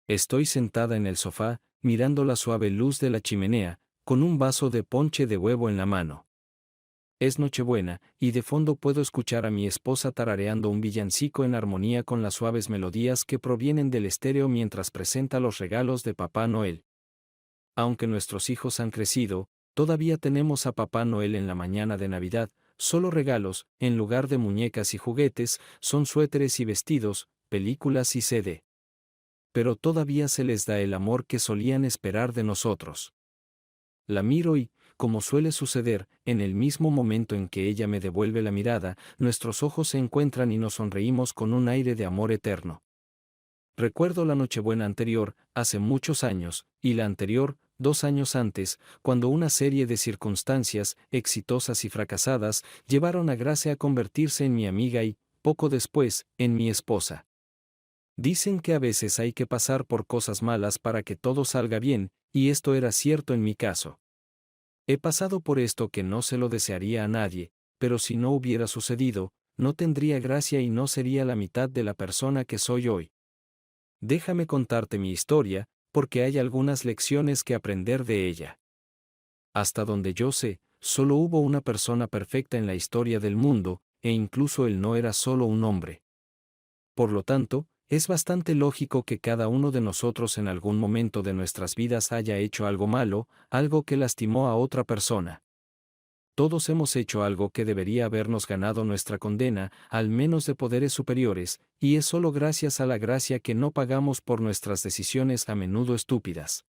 Estoy sentada en el sofá, mirando la suave luz de la chimenea, con un vaso de ponche de huevo en la mano. Es Nochebuena, y de fondo puedo escuchar a mi esposa tarareando un villancico en armonía con las suaves melodías que provienen del estéreo mientras presenta los regalos de Papá Noel. Aunque nuestros hijos han crecido, todavía tenemos a Papá Noel en la mañana de Navidad, solo regalos, en lugar de muñecas y juguetes, son suéteres y vestidos, películas y CD. Pero todavía se les da el amor que solían esperar de nosotros. La miro y, como suele suceder, en el mismo momento en que ella me devuelve la mirada, nuestros ojos se encuentran y nos sonreímos con un aire de amor eterno. Recuerdo la Nochebuena anterior, hace muchos años, y la anterior, 2 años antes, cuando una serie de circunstancias, exitosas y fracasadas, llevaron a Grace a convertirse en mi amiga y, poco después, en mi esposa. Dicen que a veces hay que pasar por cosas malas para que todo salga bien, y esto era cierto en mi caso. He pasado por esto que no se lo desearía a nadie, pero si no hubiera sucedido, no tendría gracia y no sería la mitad de la persona que soy hoy. Déjame contarte mi historia, porque hay algunas lecciones que aprender de ella. Hasta donde yo sé, solo hubo una persona perfecta en la historia del mundo, e incluso él no era solo un hombre. Por lo tanto, es bastante lógico que cada uno de nosotros en algún momento de nuestras vidas haya hecho algo malo, algo que lastimó a otra persona. Todos hemos hecho algo que debería habernos ganado nuestra condena, al menos de poderes superiores, y es solo gracias a la gracia que no pagamos por nuestras decisiones a menudo estúpidas.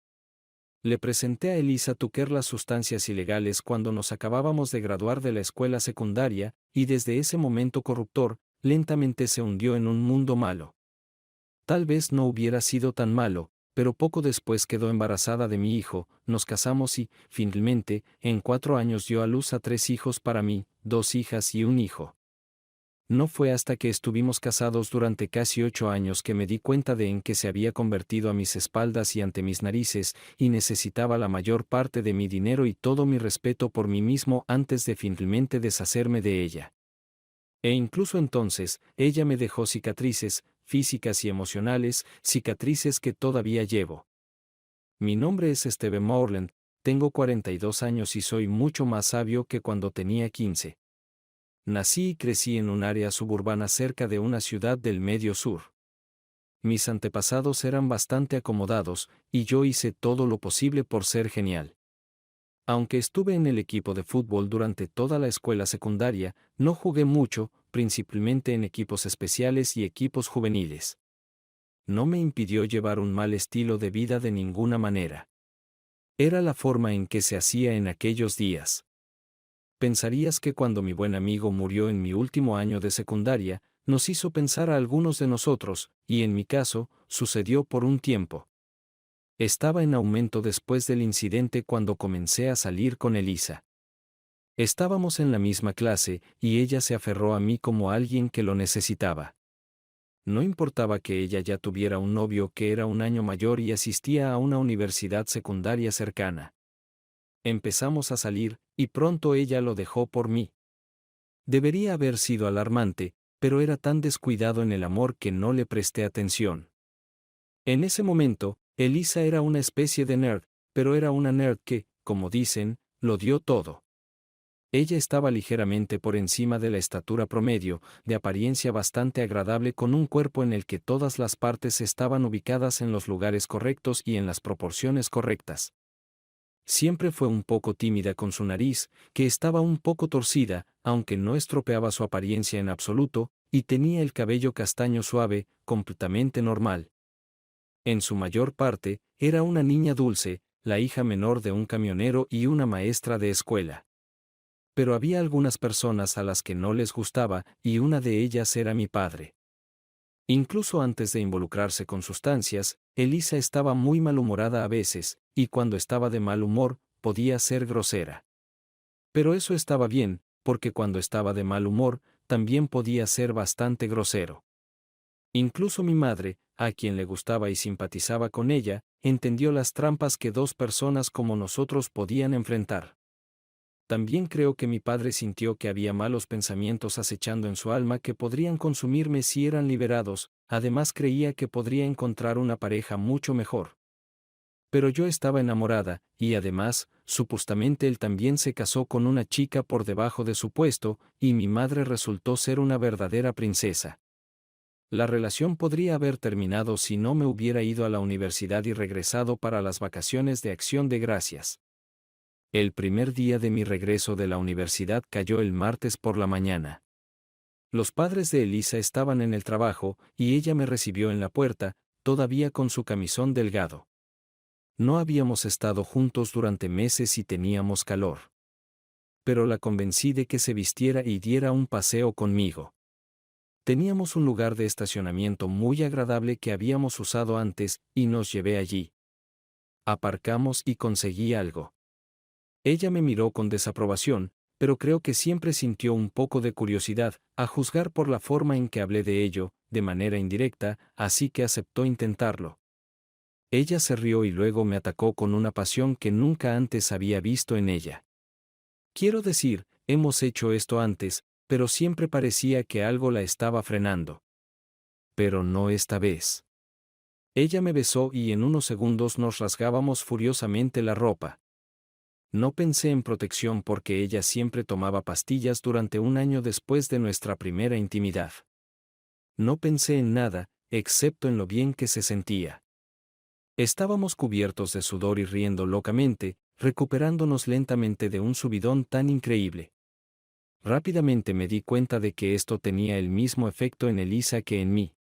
Le presenté a Elisa Tucker las sustancias ilegales cuando nos acabábamos de graduar de la escuela secundaria, y desde ese momento corruptor, lentamente se hundió en un mundo malo. Tal vez no hubiera sido tan malo, pero poco después quedó embarazada de mi hijo, nos casamos y, finalmente, en 4 años dio a luz a 3 hijos para mí, 2 hijas y un hijo. No fue hasta que estuvimos casados durante casi 8 años que me di cuenta de en que se había convertido a mis espaldas y ante mis narices, y necesitaba la mayor parte de mi dinero y todo mi respeto por mí mismo antes de finalmente deshacerme de ella. E incluso entonces, ella me dejó cicatrices, físicas y emocionales, cicatrices que todavía llevo. Mi nombre es Steve Morland, tengo 42 años y soy mucho más sabio que cuando tenía 15. Nací y crecí en un área suburbana cerca de una ciudad del Medio Sur. Mis antepasados eran bastante acomodados, y yo hice todo lo posible por ser genial. Aunque estuve en el equipo de fútbol durante toda la escuela secundaria, no jugué mucho, principalmente en equipos especiales y equipos juveniles. No me impidió llevar un mal estilo de vida de ninguna manera. Era la forma en que se hacía en aquellos días. Pensarías que cuando mi buen amigo murió en mi último año de secundaria, nos hizo pensar a algunos de nosotros, y en mi caso, sucedió por un tiempo. Estaba en aumento después del incidente cuando comencé a salir con Elisa. Estábamos en la misma clase, y ella se aferró a mí como alguien que lo necesitaba. No importaba que ella ya tuviera un novio que era un año mayor y asistía a una universidad secundaria cercana. Empezamos a salir, y pronto ella lo dejó por mí. Debería haber sido alarmante, pero era tan descuidado en el amor que no le presté atención. En ese momento, Elisa era una especie de nerd, pero era una nerd que, como dicen, lo dio todo. Ella estaba ligeramente por encima de la estatura promedio, de apariencia bastante agradable con un cuerpo en el que todas las partes estaban ubicadas en los lugares correctos y en las proporciones correctas. Siempre fue un poco tímida con su nariz, que estaba un poco torcida, aunque no estropeaba su apariencia en absoluto, y tenía el cabello castaño suave, completamente normal. En su mayor parte, era una niña dulce, la hija menor de un camionero y una maestra de escuela. Pero había algunas personas a las que no les gustaba, y una de ellas era mi padre. Incluso antes de involucrarse con sustancias, Elisa estaba muy malhumorada a veces, y cuando estaba de mal humor, podía ser grosera. Pero eso estaba bien, porque cuando estaba de mal humor, también podía ser bastante grosero. Incluso mi madre, a quien le gustaba y simpatizaba con ella, entendió las trampas que 2 personas como nosotros podían enfrentar. También creo que mi padre sintió que había malos pensamientos acechando en su alma que podrían consumirme si eran liberados, además creía que podría encontrar una pareja mucho mejor. Pero yo estaba enamorada, y además, supuestamente él también se casó con una chica por debajo de su puesto, y mi madre resultó ser una verdadera princesa. La relación podría haber terminado si no me hubiera ido a la universidad y regresado para las vacaciones de Acción de Gracias. El primer día de mi regreso de la universidad cayó el martes por la mañana. Los padres de Elisa estaban en el trabajo, y ella me recibió en la puerta, todavía con su camisón delgado. No habíamos estado juntos durante meses y teníamos calor. Pero la convencí de que se vistiera y diera un paseo conmigo. Teníamos un lugar de estacionamiento muy agradable que habíamos usado antes, y nos llevé allí. Aparcamos y conseguí algo. Ella me miró con desaprobación, pero creo que siempre sintió un poco de curiosidad, a juzgar por la forma en que hablé de ello, de manera indirecta, así que aceptó intentarlo. Ella se rió y luego me atacó con una pasión que nunca antes había visto en ella. Quiero decir, hemos hecho esto antes, pero siempre parecía que algo la estaba frenando. Pero no esta vez. Ella me besó y en unos segundos nos rasgábamos furiosamente la ropa. No pensé en protección porque ella siempre tomaba pastillas durante un año después de nuestra primera intimidad. No pensé en nada, excepto en lo bien que se sentía. Estábamos cubiertos de sudor y riendo locamente, recuperándonos lentamente de un subidón tan increíble. Rápidamente me di cuenta de que esto tenía el mismo efecto en Elisa que en mí.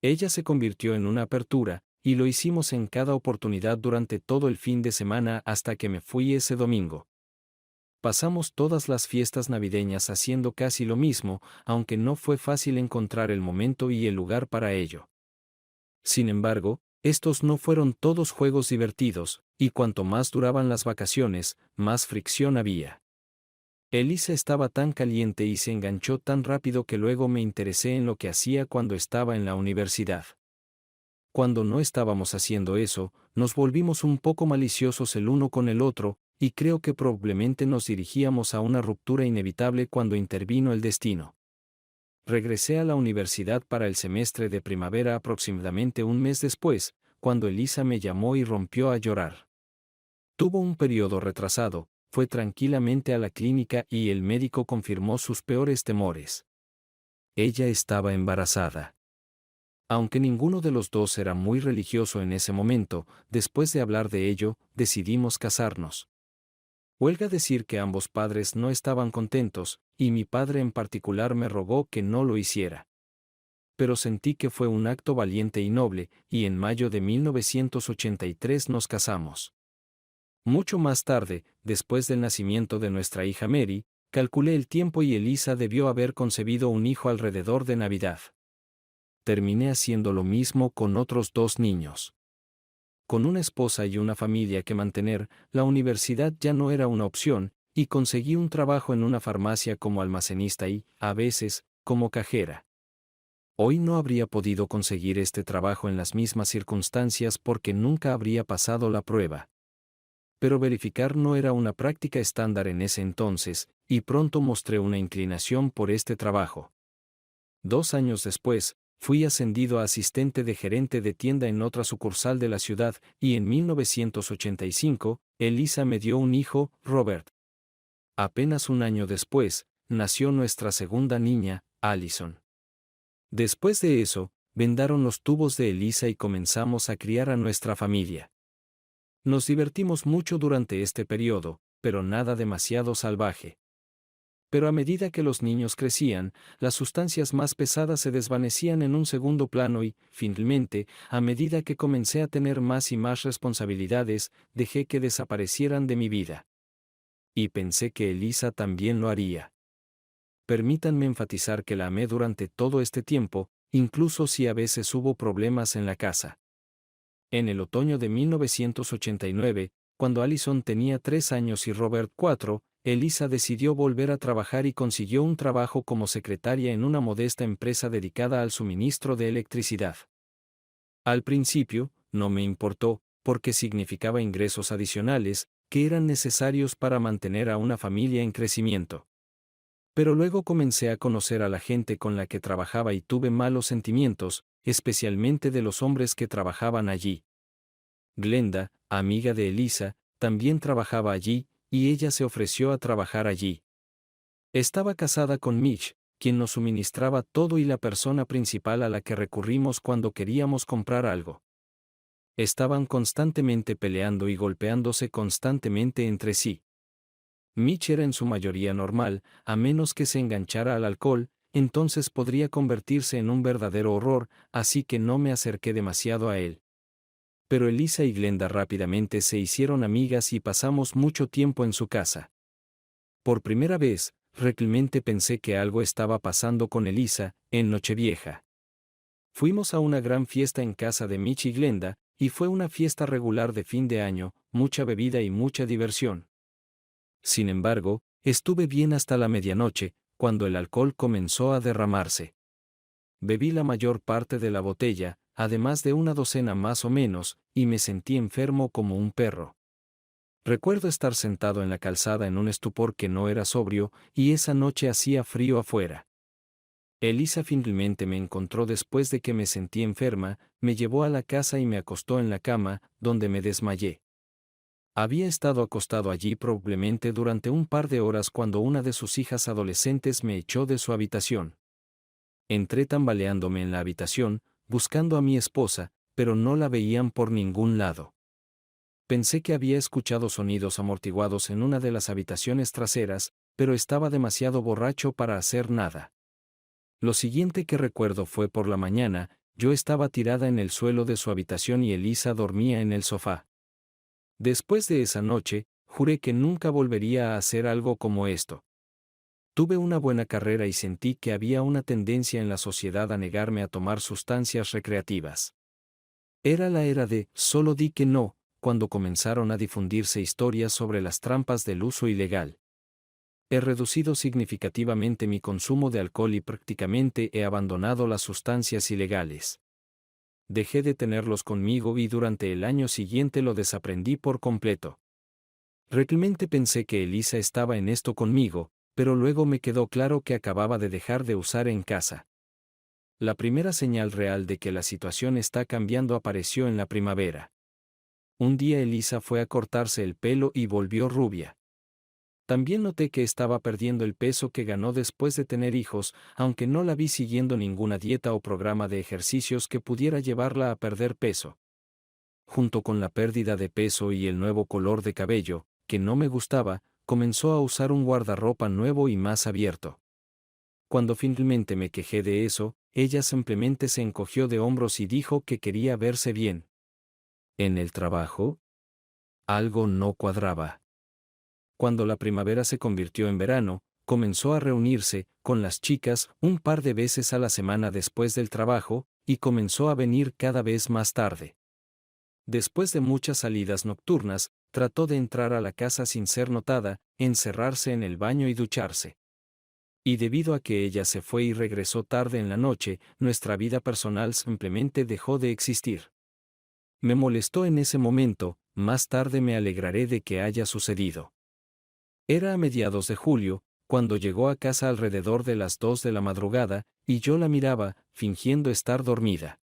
Ella se convirtió en una apertura, y lo hicimos en cada oportunidad durante todo el fin de semana hasta que me fui ese domingo. Pasamos todas las fiestas navideñas haciendo casi lo mismo, aunque no fue fácil encontrar el momento y el lugar para ello. Sin embargo, estos no fueron todos juegos divertidos, y cuanto más duraban las vacaciones, más fricción había. Elisa estaba tan caliente y se enganchó tan rápido que luego me interesé en lo que hacía cuando estaba en la universidad. Cuando no estábamos haciendo eso, nos volvimos un poco maliciosos el uno con el otro, y creo que probablemente nos dirigíamos a una ruptura inevitable cuando intervino el destino. Regresé a la universidad para el semestre de primavera aproximadamente un mes después, cuando Elisa me llamó y rompió a llorar. Tuvo un periodo retrasado, fue tranquilamente a la clínica y el médico confirmó sus peores temores. Ella estaba embarazada. Aunque ninguno de los dos era muy religioso en ese momento, después de hablar de ello, decidimos casarnos. Huelga decir que ambos padres no estaban contentos, y mi padre en particular me rogó que no lo hiciera. Pero sentí que fue un acto valiente y noble, y en mayo de 1983 nos casamos. Mucho más tarde, después del nacimiento de nuestra hija Mary, calculé el tiempo y Elisa debió haber concebido un hijo alrededor de Navidad. Terminé haciendo lo mismo con otros 2 niños. Con una esposa y una familia que mantener, la universidad ya no era una opción, y conseguí un trabajo en una farmacia como almacenista y, a veces, como cajera. Hoy no habría podido conseguir este trabajo en las mismas circunstancias porque nunca habría pasado la prueba. Pero verificar no era una práctica estándar en ese entonces, y pronto mostré una inclinación por este trabajo. 2 años después, fui ascendido a asistente de gerente de tienda en otra sucursal de la ciudad, y en 1985, Elisa me dio un hijo, Robert. Apenas un año después, nació nuestra segunda niña, Allison. Después de eso, vendaron los tubos de Elisa y comenzamos a criar a nuestra familia. Nos divertimos mucho durante este periodo, pero nada demasiado salvaje. Pero a medida que los niños crecían, las sustancias más pesadas se desvanecían en un segundo plano y, finalmente, a medida que comencé a tener más y más responsabilidades, dejé que desaparecieran de mi vida. Y pensé que Elisa también lo haría. Permítanme enfatizar que la amé durante todo este tiempo, incluso si a veces hubo problemas en la casa. En el otoño de 1989, cuando Allison tenía 3 años y Robert 4, Elisa decidió volver a trabajar y consiguió un trabajo como secretaria en una modesta empresa dedicada al suministro de electricidad. Al principio, no me importó, porque significaba ingresos adicionales, que eran necesarios para mantener a una familia en crecimiento. Pero luego comencé a conocer a la gente con la que trabajaba y tuve malos sentimientos, especialmente de los hombres que trabajaban allí. Glenda, amiga de Elisa, también trabajaba allí, y ella se ofreció a trabajar allí. Estaba casada con Mitch, quien nos suministraba todo y la persona principal a la que recurrimos cuando queríamos comprar algo. Estaban constantemente peleando y golpeándose constantemente entre sí. Mitch era en su mayoría normal, a menos que se enganchara al alcohol, entonces podría convertirse en un verdadero horror, así que no me acerqué demasiado a él. Pero Elisa y Glenda rápidamente se hicieron amigas y pasamos mucho tiempo en su casa. Por primera vez, realmente pensé que algo estaba pasando con Elisa, en Nochevieja. Fuimos a una gran fiesta en casa de Mitch y Glenda, y fue una fiesta regular de fin de año, mucha bebida y mucha diversión. Sin embargo, estuve bien hasta la medianoche, cuando el alcohol comenzó a derramarse. Bebí la mayor parte de la botella, además de una docena más o menos, y me sentí enfermo como un perro. Recuerdo estar sentado en la calzada en un estupor que no era sobrio, y esa noche hacía frío afuera. Elisa finalmente me encontró después de que me sentí enferma, me llevó a la casa y me acostó en la cama, donde me desmayé. Había estado acostado allí probablemente durante un par de horas cuando una de sus hijas adolescentes me echó de su habitación. Entré tambaleándome en la habitación, buscando a mi esposa, pero no la veían por ningún lado. Pensé que había escuchado sonidos amortiguados en una de las habitaciones traseras, pero estaba demasiado borracho para hacer nada. Lo siguiente que recuerdo fue por la mañana, yo estaba tirada en el suelo de su habitación y Elisa dormía en el sofá. Después de esa noche, juré que nunca volvería a hacer algo como esto. Tuve una buena carrera y sentí que había una tendencia en la sociedad a negarme a tomar sustancias recreativas. Era la era de "solo di que no", cuando comenzaron a difundirse historias sobre las trampas del uso ilegal. He reducido significativamente mi consumo de alcohol y prácticamente he abandonado las sustancias ilegales. Dejé de tenerlos conmigo y durante el año siguiente lo desaprendí por completo. Realmente pensé que Elisa estaba en esto conmigo, pero luego me quedó claro que acababa de dejar de usar en casa. La primera señal real de que la situación está cambiando apareció en la primavera. Un día Elisa fue a cortarse el pelo y volvió rubia. También noté que estaba perdiendo el peso que ganó después de tener hijos, aunque no la vi siguiendo ninguna dieta o programa de ejercicios que pudiera llevarla a perder peso. Junto con la pérdida de peso y el nuevo color de cabello, que no me gustaba, comenzó a usar un guardarropa nuevo y más abierto. Cuando finalmente me quejé de eso, ella simplemente se encogió de hombros y dijo que quería verse bien. ¿En el trabajo? Algo no cuadraba. Cuando la primavera se convirtió en verano, comenzó a reunirse con las chicas un par de veces a la semana después del trabajo, y comenzó a venir cada vez más tarde. Después de muchas salidas nocturnas, trató de entrar a la casa sin ser notada, encerrarse en el baño y ducharse. Y debido a que ella se fue y regresó tarde en la noche, nuestra vida personal simplemente dejó de existir. Me molestó en ese momento, más tarde me alegraré de que haya sucedido. Era a mediados de julio, cuando llegó a casa alrededor de las 2 de la madrugada, y yo la miraba, fingiendo estar dormida.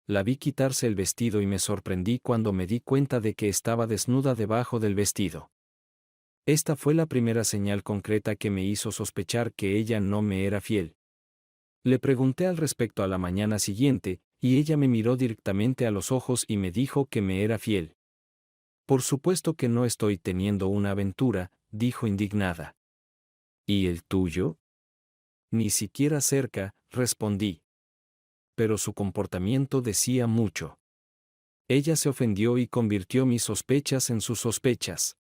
La vi quitarse el vestido y me sorprendí cuando me di cuenta de que estaba desnuda debajo del vestido. Esta fue la primera señal concreta que me hizo sospechar que ella no me era fiel. Le pregunté al respecto a la mañana siguiente, y ella me miró directamente a los ojos y me dijo que me era fiel. Por supuesto que no estoy teniendo una aventura, dijo indignada. ¿Y el tuyo? Ni siquiera cerca, respondí. Pero su comportamiento decía mucho. Ella se ofendió y convirtió mis sospechas en sus sospechas.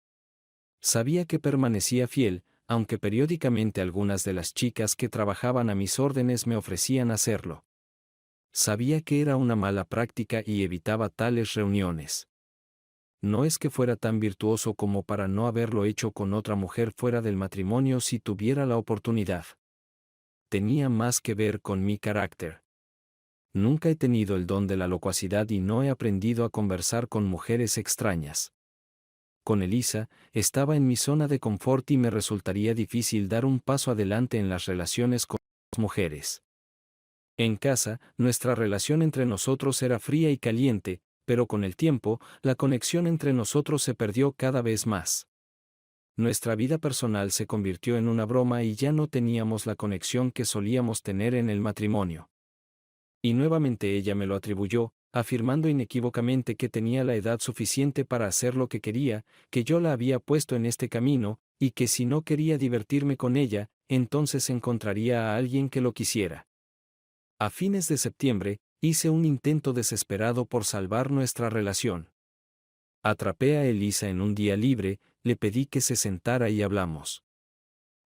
Sabía que permanecía fiel, aunque periódicamente algunas de las chicas que trabajaban a mis órdenes me ofrecían hacerlo. Sabía que era una mala práctica y evitaba tales reuniones. No es que fuera tan virtuoso como para no haberlo hecho con otra mujer fuera del matrimonio si tuviera la oportunidad. Tenía más que ver con mi carácter. Nunca he tenido el don de la locuacidad y no he aprendido a conversar con mujeres extrañas. con Elisa, estaba en mi zona de confort y me resultaría difícil dar un paso adelante en las relaciones con las mujeres. En casa, nuestra relación entre nosotros era fría y caliente, pero con el tiempo, la conexión entre nosotros se perdió cada vez más. Nuestra vida personal se convirtió en una broma y ya no teníamos la conexión que solíamos tener en el matrimonio. Y nuevamente ella me lo atribuyó, afirmando inequívocamente que tenía la edad suficiente para hacer lo que quería, que yo la había puesto en este camino, y que si no quería divertirme con ella, entonces encontraría a alguien que lo quisiera. A fines de septiembre, hice un intento desesperado por salvar nuestra relación. Atrapé a Elisa en un día libre, le pedí que se sentara y hablamos.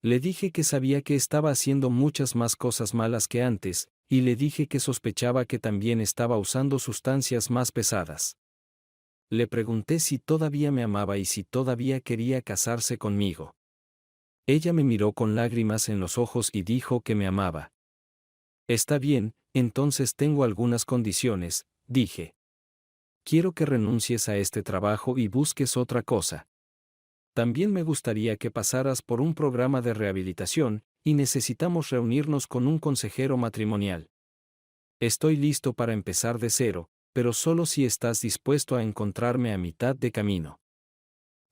Le dije que sabía que estaba haciendo muchas más cosas malas que antes, y le dije que sospechaba que también estaba usando sustancias más pesadas. Le pregunté si todavía me amaba y si todavía quería casarse conmigo. Ella me miró con lágrimas en los ojos y dijo que me amaba. Está bien, entonces tengo algunas condiciones, dije. Quiero que renuncies a este trabajo y busques otra cosa. También me gustaría que pasaras por un programa de rehabilitación, y necesitamos reunirnos con un consejero matrimonial. Estoy listo para empezar de cero, pero solo si estás dispuesto a encontrarme a mitad de camino.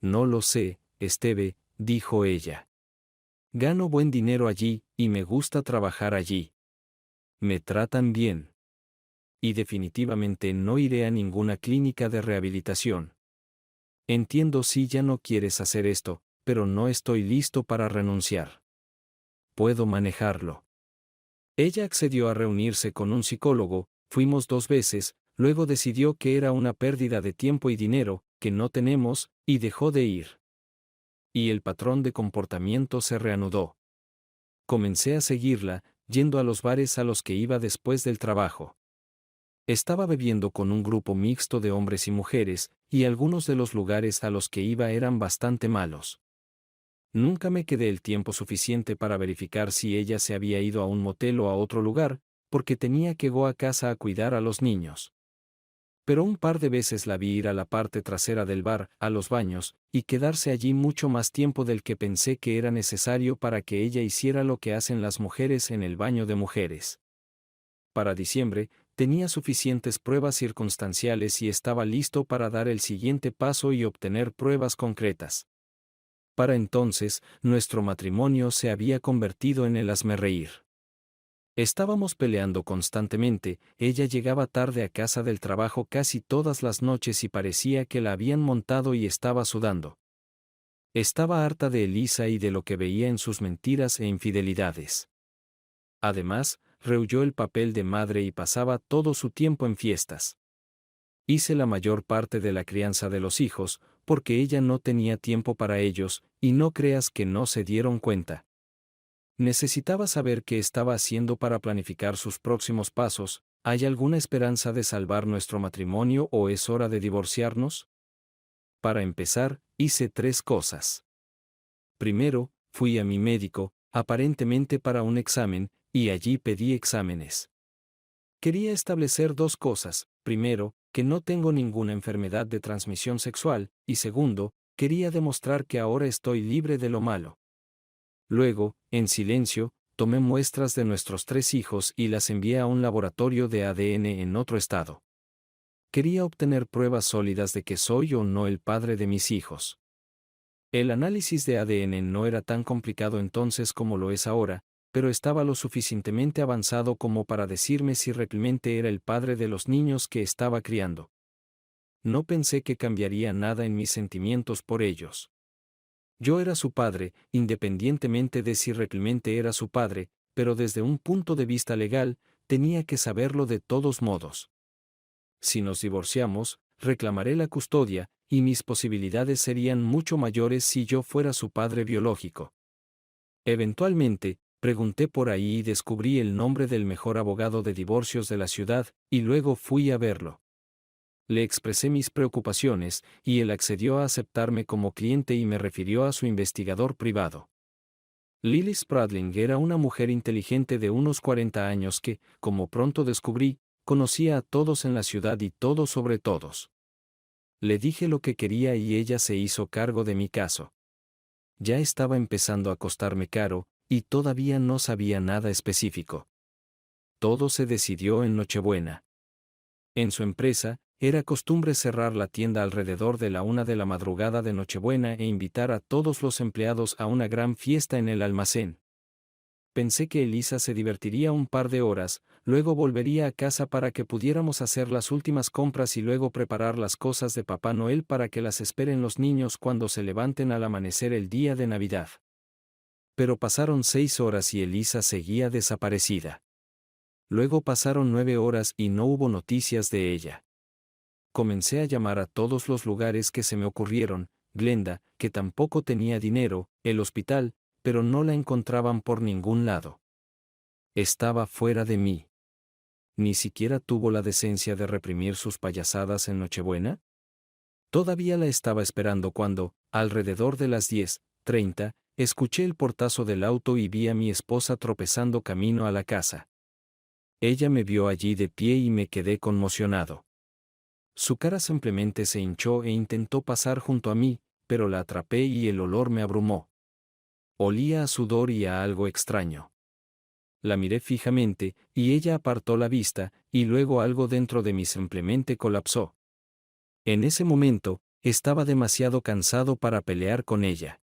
No lo sé, Esteve, dijo ella. Gano buen dinero allí, y me gusta trabajar allí. Me tratan bien. Y definitivamente no iré a ninguna clínica de rehabilitación. Entiendo si ya no quieres hacer esto, pero no estoy listo para renunciar. Puedo manejarlo. Ella accedió a reunirse con un psicólogo, fuimos 2 veces, luego decidió que era una pérdida de tiempo y dinero, que no tenemos, y dejó de ir. Y el patrón de comportamiento se reanudó. Comencé a seguirla, yendo a los bares a los que iba después del trabajo. Estaba bebiendo con un grupo mixto de hombres y mujeres, y algunos de los lugares a los que iba eran bastante malos. Nunca me quedé el tiempo suficiente para verificar si ella se había ido a un motel o a otro lugar, porque tenía que ir a casa a cuidar a los niños. Pero un par de veces la vi ir a la parte trasera del bar, a los baños, y quedarse allí mucho más tiempo del que pensé que era necesario para que ella hiciera lo que hacen las mujeres en el baño de mujeres. Para diciembre, tenía suficientes pruebas circunstanciales y estaba listo para dar el siguiente paso y obtener pruebas concretas. Para entonces, nuestro matrimonio se había convertido en el hazmerreír. Estábamos peleando constantemente, ella llegaba tarde a casa del trabajo casi todas las noches y parecía que la habían montado y estaba sudando. Estaba harta de Elisa y de lo que veía en sus mentiras e infidelidades. Además, rehuyó el papel de madre y pasaba todo su tiempo en fiestas. Hice la mayor parte de la crianza de los hijos, porque ella no tenía tiempo para ellos, y no creas que no se dieron cuenta. Necesitaba saber qué estaba haciendo para planificar sus próximos pasos. ¿Hay alguna esperanza de salvar nuestro matrimonio o es hora de divorciarnos? Para empezar, hice 3 cosas. Primero, fui a mi médico, aparentemente para un examen, y allí pedí exámenes. Quería establecer 2 cosas. Primero, que no tengo ninguna enfermedad de transmisión sexual, y segundo, quería demostrar que ahora estoy libre de lo malo. Luego, en silencio, tomé muestras de nuestros 3 hijos y las envié a un laboratorio de ADN en otro estado. Quería obtener pruebas sólidas de que soy o no el padre de mis hijos. El análisis de ADN no era tan complicado entonces como lo es ahora, pero estaba lo suficientemente avanzado como para decirme si realmente era el padre de los niños que estaba criando. No pensé que cambiaría nada en mis sentimientos por ellos. Yo era su padre, independientemente de si realmente era su padre, pero desde un punto de vista legal, tenía que saberlo de todos modos. Si nos divorciamos, reclamaré la custodia, y mis posibilidades serían mucho mayores si yo fuera su padre biológico. Eventualmente, pregunté por ahí y descubrí el nombre del mejor abogado de divorcios de la ciudad, y luego fui a verlo. Le expresé mis preocupaciones, y él accedió a aceptarme como cliente y me refirió a su investigador privado. Lily Spradling era una mujer inteligente de unos 40 años que, como pronto descubrí, conocía a todos en la ciudad y todo sobre todos. Le dije lo que quería y ella se hizo cargo de mi caso. Ya estaba empezando a costarme caro, y todavía no sabía nada específico. Todo se decidió en Nochebuena. En su empresa, era costumbre cerrar la tienda alrededor de la 1 de la madrugada de Nochebuena e invitar a todos los empleados a una gran fiesta en el almacén. Pensé que Elisa se divertiría un par de horas, luego volvería a casa para que pudiéramos hacer las últimas compras y luego preparar las cosas de Papá Noel para que las esperen los niños cuando se levanten al amanecer el día de Navidad. Pero pasaron 6 horas y Elisa seguía desaparecida. Luego pasaron 9 horas y no hubo noticias de ella. Comencé a llamar a todos los lugares que se me ocurrieron, Glenda, que tampoco tenía dinero, el hospital, pero no la encontraban por ningún lado. Estaba fuera de mí. ¿Ni siquiera tuvo la decencia de reprimir sus payasadas en Nochebuena? Todavía la estaba esperando cuando, alrededor de las 10:30, escuché el portazo del auto y vi a mi esposa tropezando camino a la casa. Ella me vio allí de pie y me quedé conmocionado. Su cara simplemente se hinchó e intentó pasar junto a mí, pero la atrapé y el olor me abrumó. Olía a sudor y a algo extraño. La miré fijamente, y ella apartó la vista, y luego algo dentro de mí simplemente colapsó. En ese momento, estaba demasiado cansado para pelear con ella.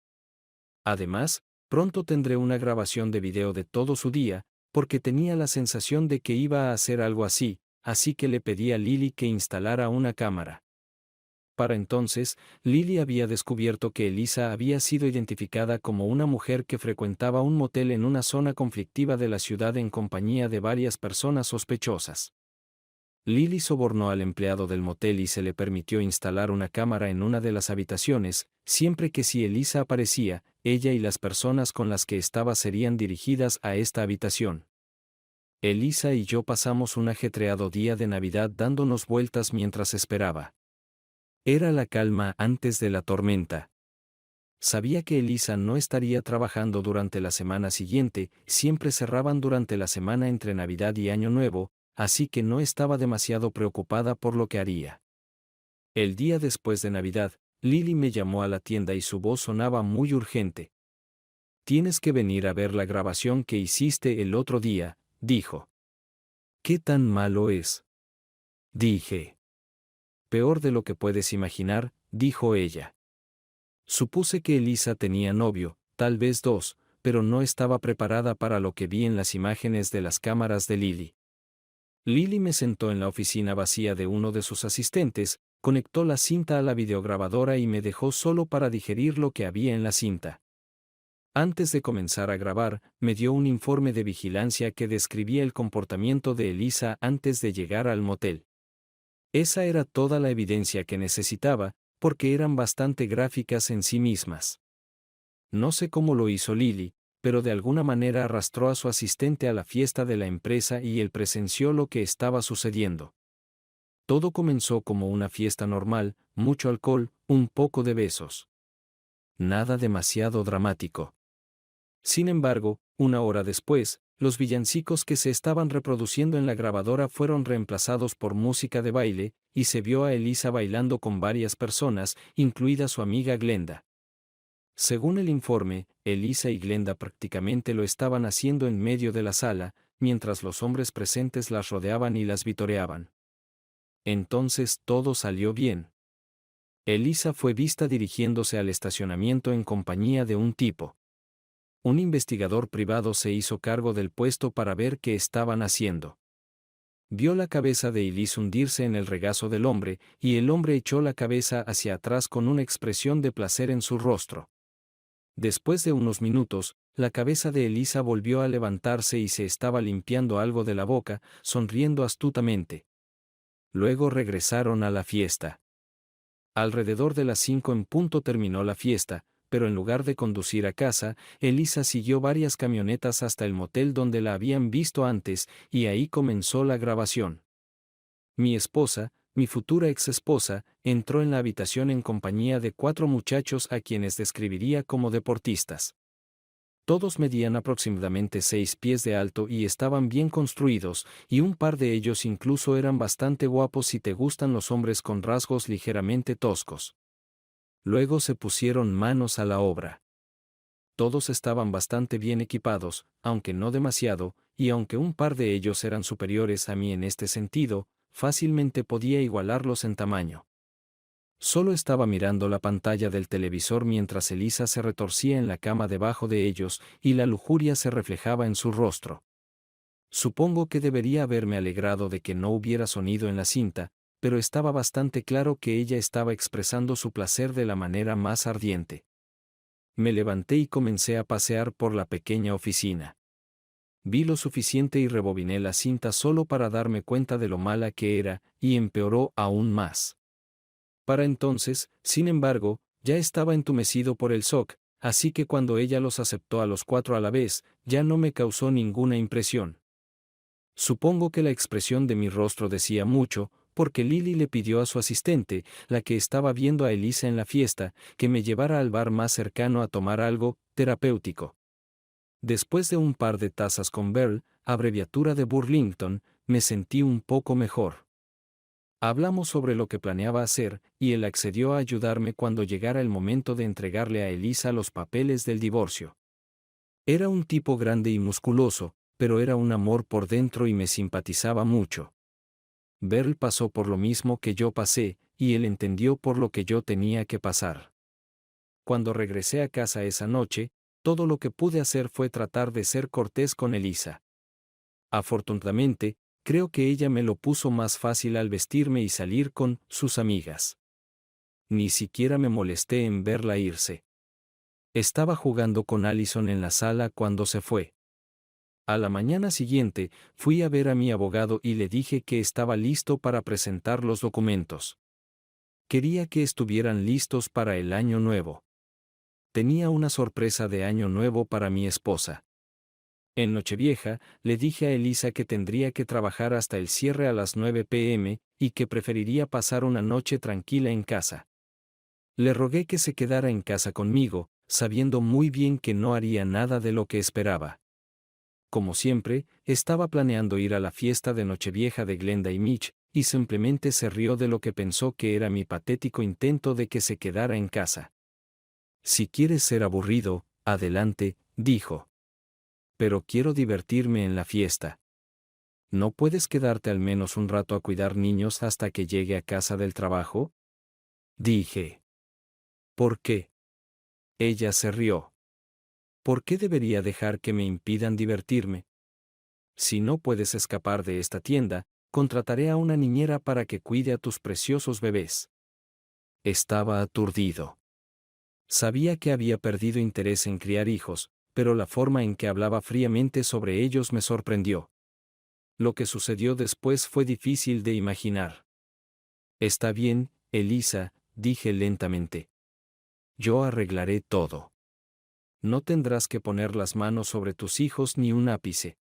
Además, pronto tendré una grabación de video de todo su día, porque tenía la sensación de que iba a hacer algo así que le pedí a Lily que instalara una cámara. Para entonces, Lily había descubierto que Elisa había sido identificada como una mujer que frecuentaba un motel en una zona conflictiva de la ciudad en compañía de varias personas sospechosas. Lily sobornó al empleado del motel y se le permitió instalar una cámara en una de las habitaciones, siempre que si Elisa aparecía, ella y las personas con las que estaba serían dirigidas a esta habitación. Elisa y yo pasamos un ajetreado día de Navidad dándonos vueltas mientras esperaba. Era la calma antes de la tormenta. Sabía que Elisa no estaría trabajando durante la semana siguiente, siempre cerraban durante la semana entre Navidad y Año Nuevo, así que no estaba demasiado preocupada por lo que haría. El día después de Navidad, Lily me llamó a la tienda y su voz sonaba muy urgente. «Tienes que venir a ver la grabación que hiciste el otro día», dijo. «¿Qué tan malo es?», dije. «Peor de lo que puedes imaginar», dijo ella. Supuse que Elisa tenía novio, tal vez 2, pero no estaba preparada para lo que vi en las imágenes de las cámaras de Lily. Lily me sentó en la oficina vacía de uno de sus asistentes, conectó la cinta a la videograbadora y me dejó solo para digerir lo que había en la cinta. Antes de comenzar a grabar, me dio un informe de vigilancia que describía el comportamiento de Elisa antes de llegar al motel. Esa era toda la evidencia que necesitaba, porque eran bastante gráficas en sí mismas. No sé cómo lo hizo Lily, pero de alguna manera arrastró a su asistente a la fiesta de la empresa y él presenció lo que estaba sucediendo. Todo comenzó como una fiesta normal, mucho alcohol, un poco de besos. Nada demasiado dramático. Sin embargo, 1 hora después, los villancicos que se estaban reproduciendo en la grabadora fueron reemplazados por música de baile, y se vio a Elisa bailando con varias personas, incluida su amiga Glenda. Según el informe, Elisa y Glenda prácticamente lo estaban haciendo en medio de la sala, mientras los hombres presentes las rodeaban y las vitoreaban. Entonces todo salió bien. Elisa fue vista dirigiéndose al estacionamiento en compañía de un tipo. Un investigador privado se hizo cargo del puesto para ver qué estaban haciendo. Vio la cabeza de Elisa hundirse en el regazo del hombre, y el hombre echó la cabeza hacia atrás con una expresión de placer en su rostro. Después de unos minutos, la cabeza de Elisa volvió a levantarse y se estaba limpiando algo de la boca, sonriendo astutamente. Luego regresaron a la fiesta. Alrededor de las 5 en punto terminó la fiesta, pero en lugar de conducir a casa, Elisa siguió varias camionetas hasta el motel donde la habían visto antes, y ahí comenzó la grabación. Mi esposa, mi futura ex-esposa, entró en la habitación en compañía de 4 muchachos a quienes describiría como deportistas. Todos medían aproximadamente 6 pies de alto y estaban bien construidos, y un par de ellos incluso eran bastante guapos si te gustan los hombres con rasgos ligeramente toscos. Luego se pusieron manos a la obra. Todos estaban bastante bien equipados, aunque no demasiado, y aunque un par de ellos eran superiores a mí en este sentido, fácilmente podía igualarlos en tamaño. Solo estaba mirando la pantalla del televisor mientras Elisa se retorcía en la cama debajo de ellos y la lujuria se reflejaba en su rostro. Supongo que debería haberme alegrado de que no hubiera sonido en la cinta, pero estaba bastante claro que ella estaba expresando su placer de la manera más ardiente. Me levanté y comencé a pasear por la pequeña oficina. Vi lo suficiente y rebobiné la cinta solo para darme cuenta de lo mala que era, y empeoró aún más. Para entonces, sin embargo, ya estaba entumecido por el shock, así que cuando ella los aceptó a los 4 a la vez, ya no me causó ninguna impresión. Supongo que la expresión de mi rostro decía mucho, porque Lily le pidió a su asistente, la que estaba viendo a Elisa en la fiesta, que me llevara al bar más cercano a tomar algo terapéutico. Después de un par de tazas con Beryl, abreviatura de Burlington, me sentí un poco mejor. Hablamos sobre lo que planeaba hacer, y él accedió a ayudarme cuando llegara el momento de entregarle a Elisa los papeles del divorcio. Era un tipo grande y musculoso, pero era un amor por dentro y me simpatizaba mucho. Beryl pasó por lo mismo que yo pasé, y él entendió por lo que yo tenía que pasar. Cuando regresé a casa esa noche, todo lo que pude hacer fue tratar de ser cortés con Elisa. Afortunadamente, creo que ella me lo puso más fácil al vestirme y salir con sus amigas. Ni siquiera me molesté en verla irse. Estaba jugando con Allison en la sala cuando se fue. A la mañana siguiente, fui a ver a mi abogado y le dije que estaba listo para presentar los documentos. Quería que estuvieran listos para el año nuevo. Tenía una sorpresa de año nuevo para mi esposa. En Nochevieja, le dije a Elisa que tendría que trabajar hasta el cierre a las 9 p.m. y que preferiría pasar una noche tranquila en casa. Le rogué que se quedara en casa conmigo, sabiendo muy bien que no haría nada de lo que esperaba. Como siempre, estaba planeando ir a la fiesta de Nochevieja de Glenda y Mitch, y simplemente se rió de lo que pensó que era mi patético intento de que se quedara en casa. Si quieres ser aburrido, adelante, dijo. Pero quiero divertirme en la fiesta. ¿No puedes quedarte al menos un rato a cuidar niños hasta que llegue a casa del trabajo? Dije. ¿Por qué? Ella se rió. ¿Por qué debería dejar que me impidan divertirme? Si no puedes escapar de esta tienda, contrataré a una niñera para que cuide a tus preciosos bebés. Estaba aturdido. Sabía que había perdido interés en criar hijos, pero la forma en que hablaba fríamente sobre ellos me sorprendió. Lo que sucedió después fue difícil de imaginar. Está bien, Elisa, dije lentamente. Yo arreglaré todo. No tendrás que poner las manos sobre tus hijos ni un ápice.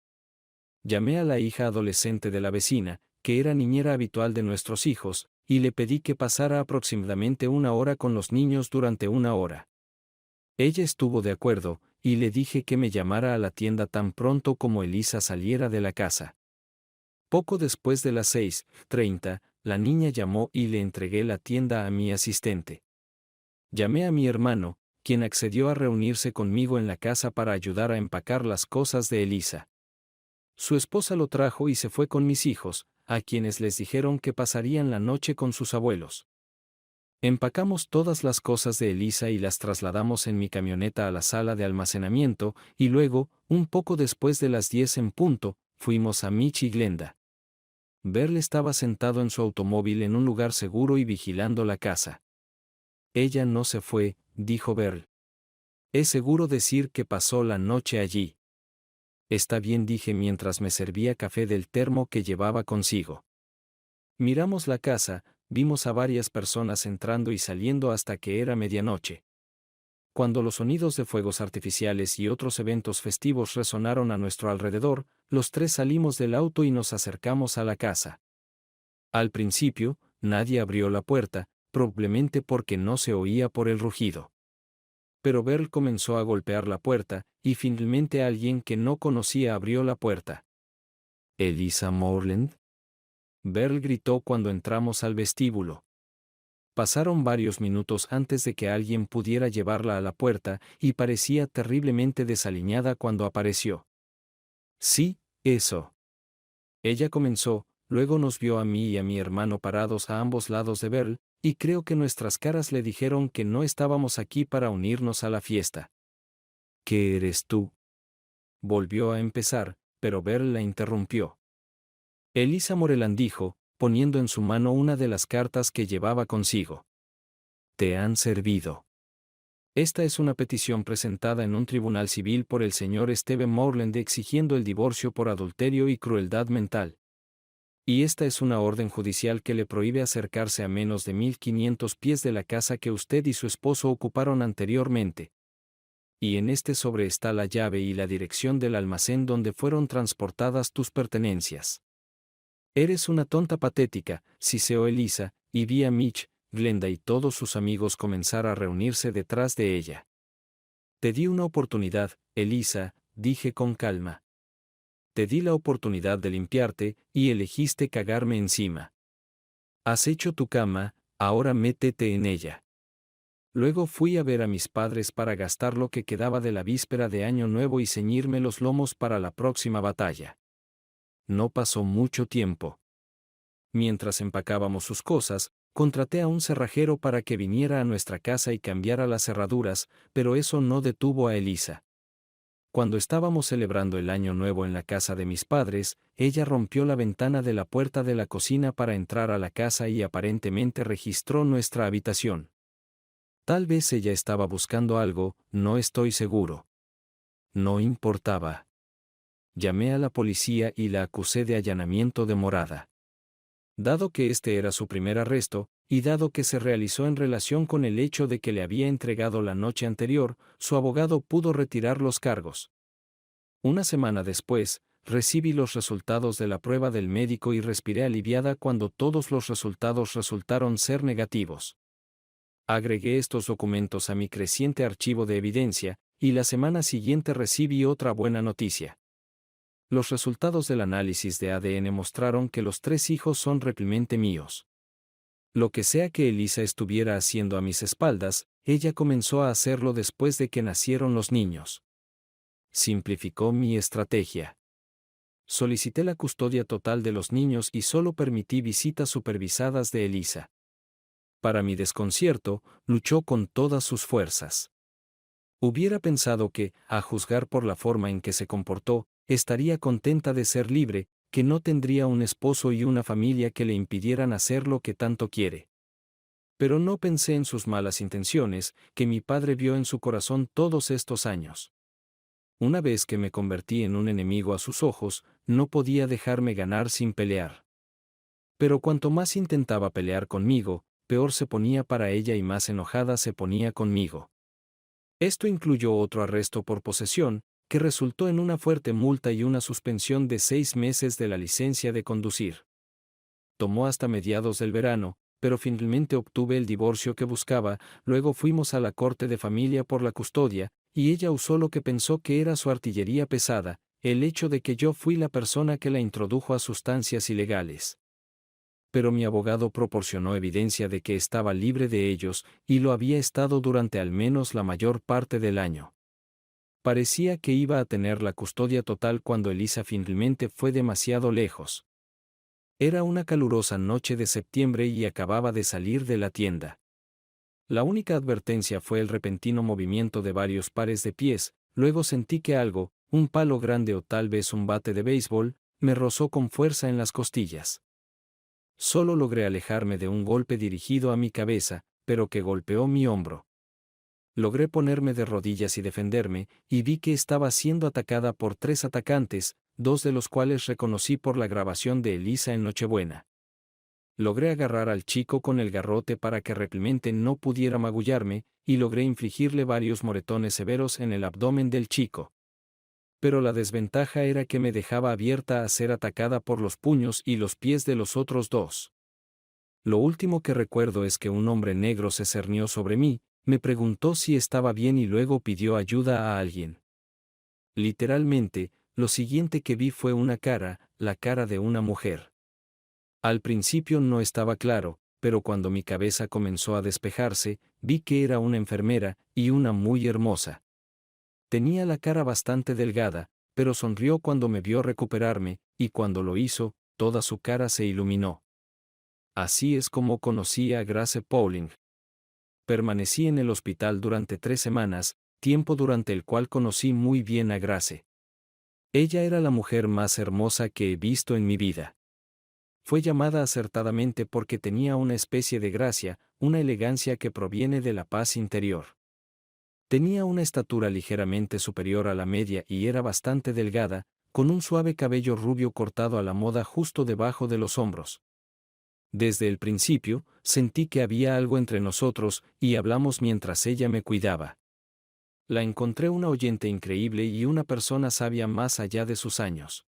Llamé a la hija adolescente de la vecina, que era niñera habitual de nuestros hijos, y le pedí que pasara aproximadamente una hora con los niños durante una hora. Ella estuvo de acuerdo, y le dije que me llamara a la tienda tan pronto como Elisa saliera de la casa. Poco después de las 6:30, la niña llamó y le entregué la tienda a mi asistente. Llamé a mi hermano, quien accedió a reunirse conmigo en la casa para ayudar a empacar las cosas de Elisa. Su esposa lo trajo y se fue con mis hijos, a quienes les dijeron que pasarían la noche con sus abuelos. Empacamos todas las cosas de Elisa y las trasladamos en mi camioneta a la sala de almacenamiento, y luego, un poco después de las 10 en punto, fuimos a Mitch y Glenda. Beryl estaba sentado en su automóvil en un lugar seguro y vigilando la casa. Ella no se fue, dijo Beryl. Es seguro decir que pasó la noche allí. Está bien, dije mientras me servía café del termo que llevaba consigo. Miramos la casa, vimos a varias personas entrando y saliendo hasta que era medianoche. Cuando los sonidos de fuegos artificiales y otros eventos festivos resonaron a nuestro alrededor, los tres salimos del auto y nos acercamos a la casa. Al principio, nadie abrió la puerta, probablemente porque no se oía por el rugido. pero Beryl comenzó a golpear la puerta, y finalmente alguien que no conocía abrió la puerta. ¿Elisa Morland? Beryl gritó cuando entramos al vestíbulo. Pasaron varios minutos antes de que alguien pudiera llevarla a la puerta, y parecía terriblemente desaliñada cuando apareció. Sí, eso. Ella comenzó, luego nos vio a mí y a mi hermano parados a ambos lados de Beryl, y creo que nuestras caras le dijeron que no estábamos aquí para unirnos a la fiesta. ¿Qué eres tú? Volvió a empezar, pero Beryl la interrumpió. Elisa Morland dijo, poniendo en su mano una de las cartas que llevaba consigo. Te han servido. Esta es una petición presentada en un tribunal civil por el señor Stephen Morland exigiendo el divorcio por adulterio y crueldad mental. Y esta es una orden judicial que le prohíbe acercarse a menos de 1500 pies de la casa que usted y su esposo ocuparon anteriormente. Y en este sobre está la llave y la dirección del almacén donde fueron transportadas tus pertenencias. Eres una tonta patética, siseó Elisa, y vi a Mitch, Glenda y todos sus amigos comenzar a reunirse detrás de ella. Te di una oportunidad, Elisa, dije con calma. Te di la oportunidad de limpiarte, y elegiste cagarme encima. Has hecho tu cama, ahora métete en ella. Luego fui a ver a mis padres para gastar lo que quedaba de la víspera de Año Nuevo y ceñirme los lomos para la próxima batalla. No pasó mucho tiempo. Mientras empacábamos sus cosas, contraté a un cerrajero para que viniera a nuestra casa y cambiara las cerraduras, pero eso no detuvo a Elisa. Cuando estábamos celebrando el Año Nuevo en la casa de mis padres, ella rompió la ventana de la puerta de la cocina para entrar a la casa y aparentemente registró nuestra habitación. Tal vez ella estaba buscando algo, no estoy seguro. No importaba. Llamé a la policía y la acusé de allanamiento de morada. Dado que este era su primer arresto, y dado que se realizó en relación con el hecho de que le había entregado la noche anterior, su abogado pudo retirar los cargos. Una semana después, recibí los resultados de la prueba del médico y respiré aliviada cuando todos los resultados resultaron ser negativos. Agregué estos documentos a mi creciente archivo de evidencia, y la semana siguiente recibí otra buena noticia. Los resultados del análisis de ADN mostraron que los 3 hijos son realmente míos. Lo que sea que Elisa estuviera haciendo a mis espaldas, ella comenzó a hacerlo después de que nacieron los niños. Simplificó mi estrategia. Solicité la custodia total de los niños y solo permití visitas supervisadas de Elisa. Para mi desconcierto, luchó con todas sus fuerzas. Hubiera pensado que, a juzgar por la forma en que se comportó, estaría contenta de ser libre, que no tendría un esposo y una familia que le impidieran hacer lo que tanto quiere. Pero no pensé en sus malas intenciones, que mi padre vio en su corazón todos estos años. Una vez que me convertí en un enemigo a sus ojos, no podía dejarme ganar sin pelear. Pero cuanto más intentaba pelear conmigo, peor se ponía para ella y más enojada se ponía conmigo. Esto incluyó otro arresto por posesión, que resultó en una fuerte multa y una suspensión de 6 meses de la licencia de conducir. Tomó hasta mediados del verano, pero finalmente obtuve el divorcio que buscaba. Luego fuimos a la corte de familia por la custodia, y ella usó lo que pensó que era su artillería pesada, el hecho de que yo fui la persona que la introdujo a sustancias ilegales. Pero mi abogado proporcionó evidencia de que estaba libre de ellos, y lo había estado durante al menos la mayor parte del año. Parecía que iba a tener la custodia total cuando Elisa finalmente fue demasiado lejos. Era una calurosa noche de septiembre y acababa de salir de la tienda. La única advertencia fue el repentino movimiento de varios pares de pies, luego sentí que algo, un palo grande o tal vez un bate de béisbol, me rozó con fuerza en las costillas. Solo logré alejarme de un golpe dirigido a mi cabeza, pero que golpeó mi hombro. Logré ponerme de rodillas y defenderme, y vi que estaba siendo atacada por 3 atacantes, 2 de los cuales reconocí por la grabación de Elisa en Nochebuena. Logré agarrar al chico con el garrote para que realmente no pudiera magullarme, y logré infligirle varios moretones severos en el abdomen del chico. Pero la desventaja era que me dejaba abierta a ser atacada por los puños y los pies de los otros 2. Lo último que recuerdo es que un hombre negro se cernió sobre mí, Me preguntó si estaba bien y luego pidió ayuda a alguien. Literalmente, lo siguiente que vi fue una cara, la cara de una mujer. Al principio no estaba claro, pero cuando mi cabeza comenzó a despejarse, vi que era una enfermera, y una muy hermosa. Tenía la cara bastante delgada, pero sonrió cuando me vio recuperarme, y cuando lo hizo, toda su cara se iluminó. Así es como conocí a Grace Pauling. Permanecí en el hospital durante 3 semanas, tiempo durante el cual conocí muy bien a Grace. Ella era la mujer más hermosa que he visto en mi vida. Fue llamada acertadamente porque tenía una especie de gracia, una elegancia que proviene de la paz interior. Tenía una estatura ligeramente superior a la media y era bastante delgada, con un suave cabello rubio cortado a la moda justo debajo de los hombros. Desde el principio, sentí que había algo entre nosotros, y hablamos mientras ella me cuidaba. La encontré una oyente increíble y una persona sabia más allá de sus años.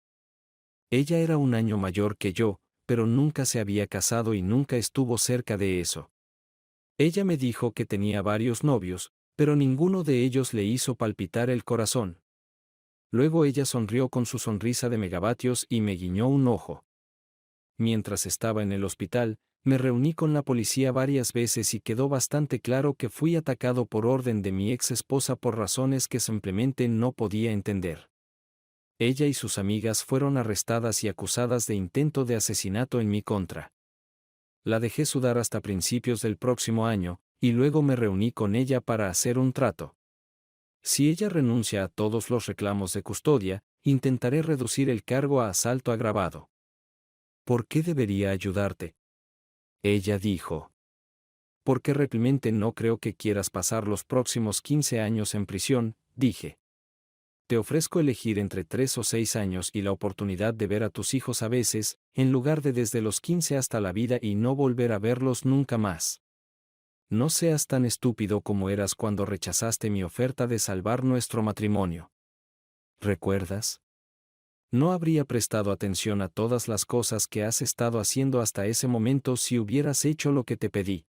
Ella era un año mayor que yo, pero nunca se había casado y nunca estuvo cerca de eso. Ella me dijo que tenía varios novios, pero ninguno de ellos le hizo palpitar el corazón. Luego ella sonrió con su sonrisa de megavatios y me guiñó un ojo. Mientras estaba en el hospital, me reuní con la policía varias veces y quedó bastante claro que fui atacado por orden de mi ex esposa por razones que simplemente no podía entender. Ella y sus amigas fueron arrestadas y acusadas de intento de asesinato en mi contra. La dejé sudar hasta principios del próximo año, y luego me reuní con ella para hacer un trato. Si ella renuncia a todos los reclamos de custodia, intentaré reducir el cargo a asalto agravado. ¿Por qué debería ayudarte? Ella dijo. Porque realmente no creo que quieras pasar los próximos 15 años en prisión, dije. Te ofrezco elegir entre 3 o 6 años y la oportunidad de ver a tus hijos a veces, en lugar de desde los 15 hasta la vida y no volver a verlos nunca más. No seas tan estúpido como eras cuando rechazaste mi oferta de salvar nuestro matrimonio. ¿Recuerdas? No habría prestado atención a todas las cosas que has estado haciendo hasta ese momento si hubieras hecho lo que te pedí.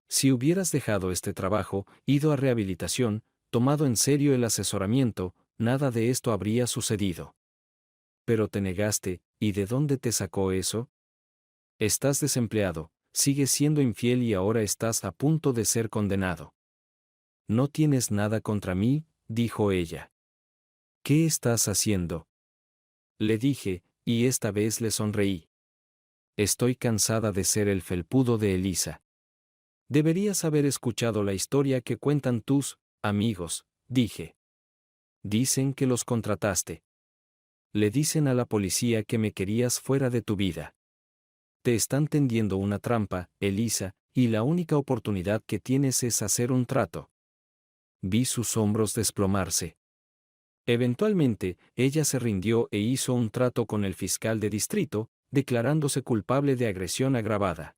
Si hubieras dejado este trabajo, ido a rehabilitación, tomado en serio el asesoramiento, nada de esto habría sucedido. Pero te negaste, ¿y de dónde te sacó eso? Estás desempleado, sigues siendo infiel y ahora estás a punto de ser condenado. No tienes nada contra mí, dijo ella. ¿Qué estás haciendo? Le dije, y esta vez le sonreí. Estoy cansada de ser el felpudo de Elisa. Deberías haber escuchado la historia que cuentan tus amigos, dije. Dicen que los contrataste. Le dicen a la policía que me querías fuera de tu vida. Te están tendiendo una trampa, Elisa, y la única oportunidad que tienes es hacer un trato. Vi sus hombros desplomarse. Eventualmente, ella se rindió e hizo un trato con el fiscal de distrito, declarándose culpable de agresión agravada.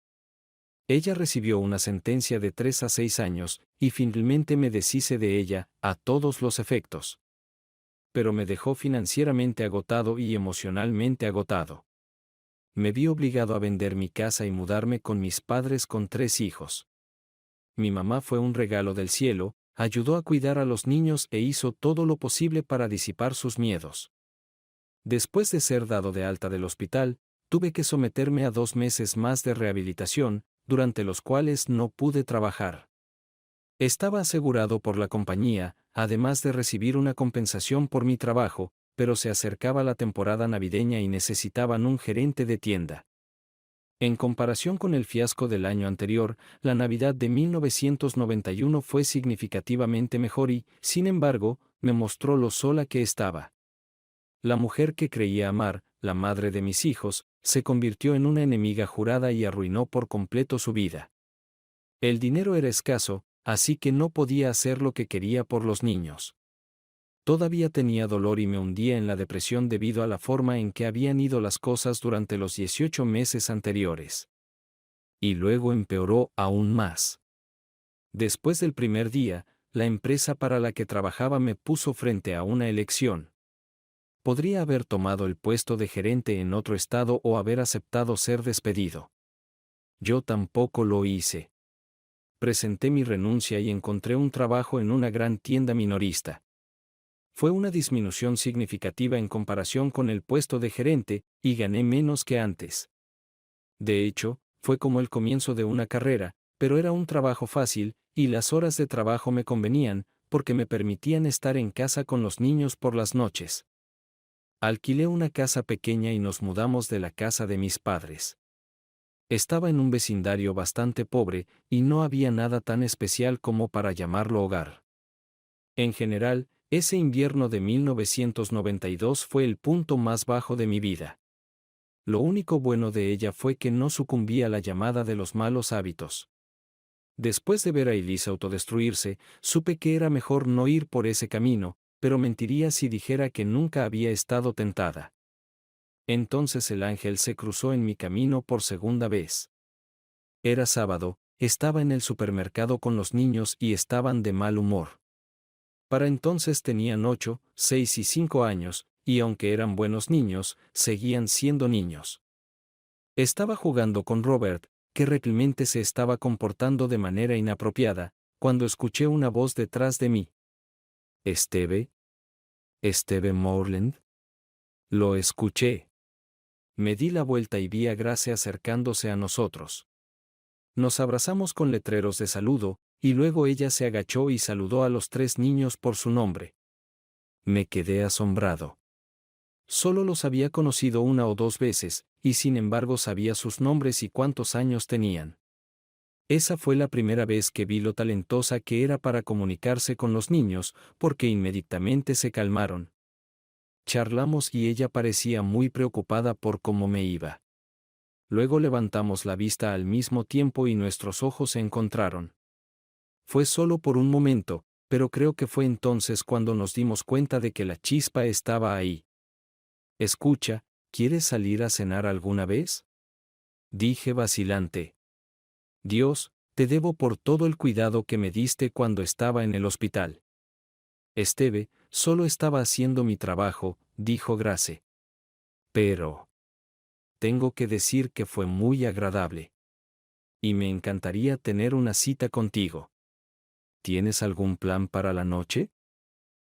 Ella recibió una sentencia de 3 a 6 años, y finalmente me deshice de ella, a todos los efectos. Pero me dejó financieramente agotado y emocionalmente agotado. Me vi obligado a vender mi casa y mudarme con mis padres con 3 hijos. Mi mamá fue un regalo del cielo, ayudó a cuidar a los niños e hizo todo lo posible para disipar sus miedos. Después de ser dado de alta del hospital, tuve que someterme a 2 meses más de rehabilitación, durante los cuales no pude trabajar. Estaba asegurado por la compañía, además de recibir una compensación por mi trabajo, pero se acercaba la temporada navideña y necesitaban un gerente de tienda. En comparación con el fiasco del año anterior, la Navidad de 1991 fue significativamente mejor y, sin embargo, me mostró lo sola que estaba. La mujer que creía amar, la madre de mis hijos, se convirtió en una enemiga jurada y arruinó por completo su vida. El dinero era escaso, así que no podía hacer lo que quería por los niños. Todavía tenía dolor y me hundía en la depresión debido a la forma en que habían ido las cosas durante los 18 meses anteriores. Y luego empeoró aún más. Después del primer día, la empresa para la que trabajaba me puso frente a una elección. Podría haber tomado el puesto de gerente en otro estado o haber aceptado ser despedido. Yo tampoco lo hice. presenté mi renuncia y encontré un trabajo en una gran tienda minorista. Fue una disminución significativa en comparación con el puesto de gerente, y gané menos que antes. De hecho, fue como el comienzo de una carrera, pero era un trabajo fácil, y las horas de trabajo me convenían, porque me permitían estar en casa con los niños por las noches. Alquilé una casa pequeña y nos mudamos de la casa de mis padres. Estaba en un vecindario bastante pobre, y no había nada tan especial como para llamarlo hogar. En general, ese invierno de 1992 fue el punto más bajo de mi vida. Lo único bueno de ella fue que no sucumbí a la llamada de los malos hábitos. Después de ver a Elisa autodestruirse, supe que era mejor no ir por ese camino, pero mentiría si dijera que nunca había estado tentada. Entonces el ángel se cruzó en mi camino por segunda vez. Era sábado, estaba en el supermercado con los niños y estaban de mal humor. Para entonces tenían 8, 6 y 5 años, y aunque eran buenos niños, seguían siendo niños. Estaba jugando con Robert, que realmente se estaba comportando de manera inapropiada, cuando escuché una voz detrás de mí. ¿Esteve? ¿Esteve Moreland? Lo escuché. Me di la vuelta y vi a Grace acercándose a nosotros. Nos abrazamos con letreros de saludo, y luego ella se agachó y saludó a los 3 niños por su nombre. Me quedé asombrado. Solo los había conocido 1 o 2 veces, y sin embargo sabía sus nombres y cuántos años tenían. Esa fue la primera vez que vi lo talentosa que era para comunicarse con los niños, porque inmediatamente se calmaron. Charlamos y ella parecía muy preocupada por cómo me iba. Luego levantamos la vista al mismo tiempo y nuestros ojos se encontraron. Fue solo por un momento, pero creo que fue entonces cuando nos dimos cuenta de que la chispa estaba ahí. Escucha, ¿quieres salir a cenar alguna vez? Dije vacilante. Dios, te debo por todo el cuidado que me diste cuando estaba en el hospital. Esteve, solo estaba haciendo mi trabajo, dijo Grace. Pero tengo que decir que fue muy agradable. Y me encantaría tener una cita contigo. ¿Tienes algún plan para la noche?